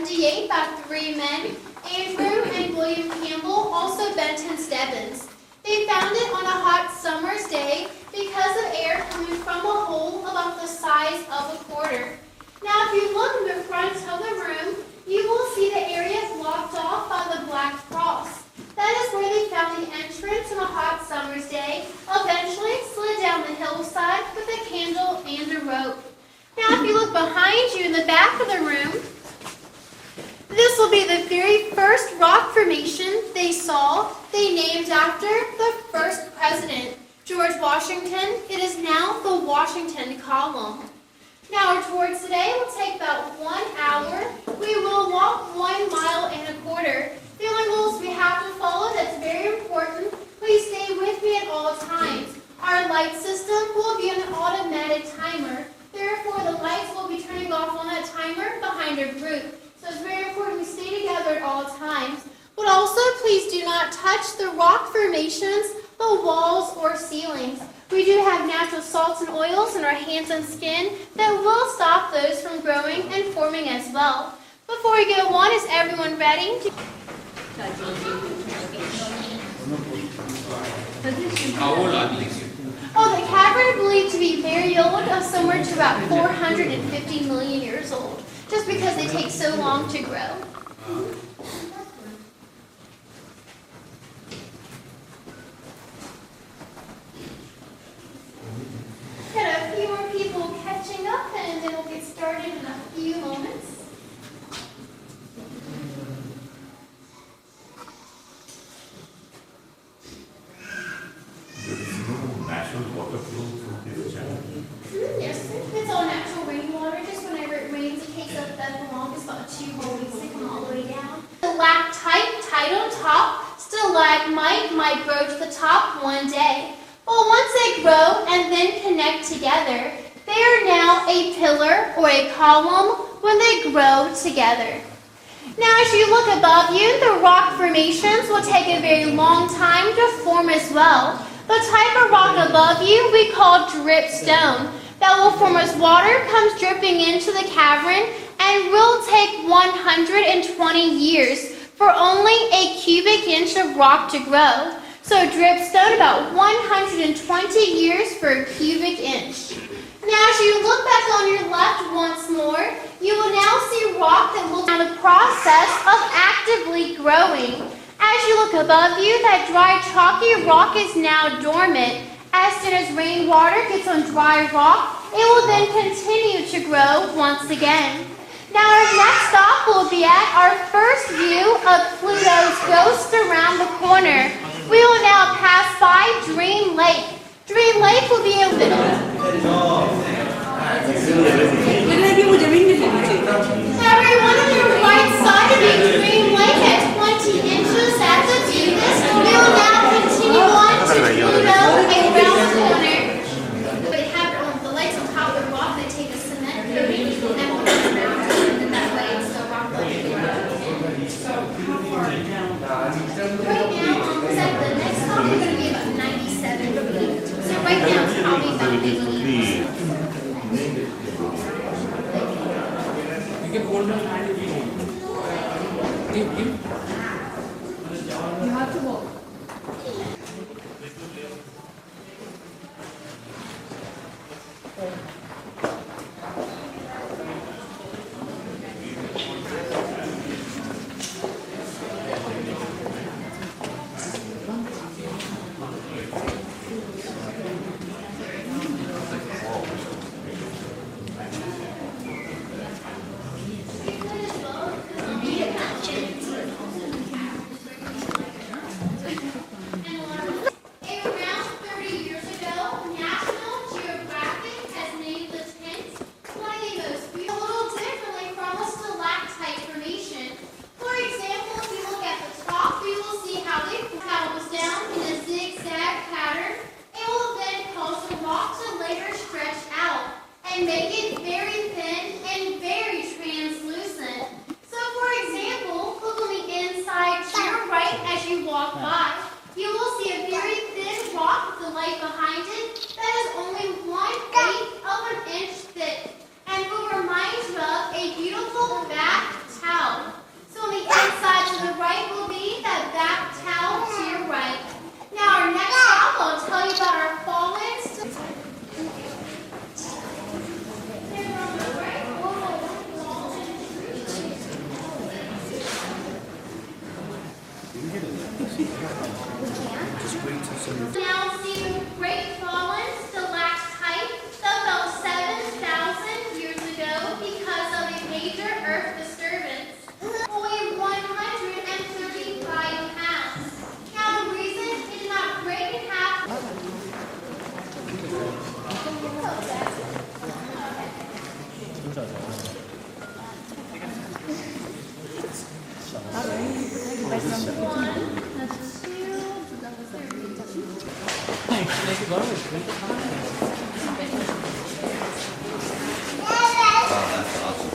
1978 by three men, Andrew and William Campbell, also Benton Stebbins. They found it on a hot summer's day because of air coming from a hole about the size of a quarter. Now, if you look in the front of the room, you will see the area blocked off by the black cross. That is where they found the entrance on a hot summer's day, eventually slid down the hillside with a candle and a rope. Now, if you look behind you in the back of the room, this will be the very first rock formation they saw. They named after the first president, George Washington. It is now the Washington Column. Now, our tour today will take about 1 hour. We will walk 1 mile and a quarter. The only rules we have to follow that's very important, please stay with me at all times. Our light system will be an automatic timer. Therefore, the lights will be turning off on that timer behind our group. So it's very important we stay together at all times. But also, please do not touch the rock formations, the walls, or ceilings. We do have natural salts and oils in our hands and skin that will stop those from growing and forming as well. Before we go on, is everyone ready? Oh, the cavern believed to be very old, somewhere to about 450 million years old, just because they take so long to grow. Got a few more people catching up, and then we'll get started in a few moments. Natural water flow through this channel. Yes, sir. It's all natural rainwater. Just whenever it rains, it takes up the longest, about 2 whole weeks to come all the way down. Stalactite, tight on top. Stalagmite might grow to the top one day. But once they grow and then connect together, they are now a pillar or a column when they grow together. Now, as you look above you, the rock formations will take a very long time to form as well. The type of rock above you we call dripstone that will form as water comes dripping into the cavern and will take 120 years for only a cubic inch of rock to grow. So dripstone, about 120 years for a cubic inch. Now, as you look back on your left once more, you will now see rock that will be in the process of actively growing. As you look above you, that dry, chalky rock is now dormant. As soon as rainwater gets on dry rock, it will then continue to grow once again. Now, our next stop will be at our first view of Pluto's ghost around the corner. We will now pass by Dream Lake. Dream Lake will be a little. Everyone on your right side of you, Dream Lake at 20 inches at the deepest. We will now continue on to Pluto around the corner. They have the lights on top of the rock. They take a cement coating and put it around it, and that way it's the rock like it. Right now, the next stop is going to be about 97 feet. So right now it's probably about 80 feet. You can hold your hand if you want. Give. You have to walk. Around 30 years ago, National Geographic has named slow. Take your time. That's awesome.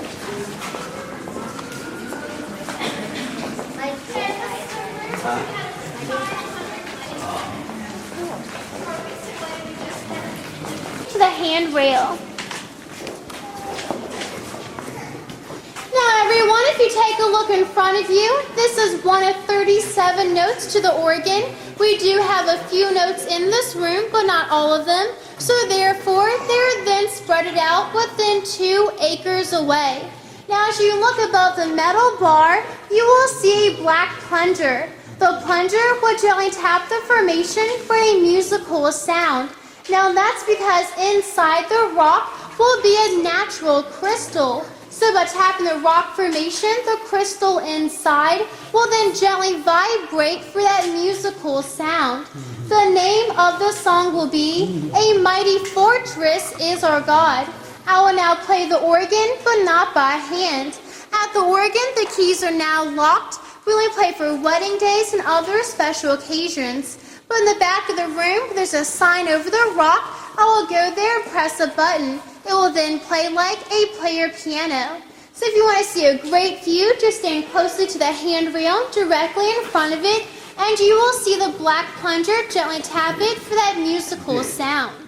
To the handrail. Now everyone, if you take a look in front of you, this is one of 37 notes to the organ. We do have a few notes in this room, but not all of them. So therefore, they're then spread out within 2 acres away. Now as you look above the metal bar, you will see a black plunger. The plunger will gently tap the formation for a musical sound. Now that's because inside the rock will be a natural crystal. So by tapping the rock formation, the crystal inside will then gently vibrate for that musical sound. The name of the song will be "A Mighty Fortress Is Our God." I will now play the organ, but not by hand. At the organ, the keys are now locked. We only play for wedding days and other special occasions. But in the back of the room, there's a sign over the rock. I will go there and press a button. It will then play like a player piano. So if you want to see a great view, just stand closely to the handrail directly in front of it, and you will see the black plunger gently tap it for that musical sound.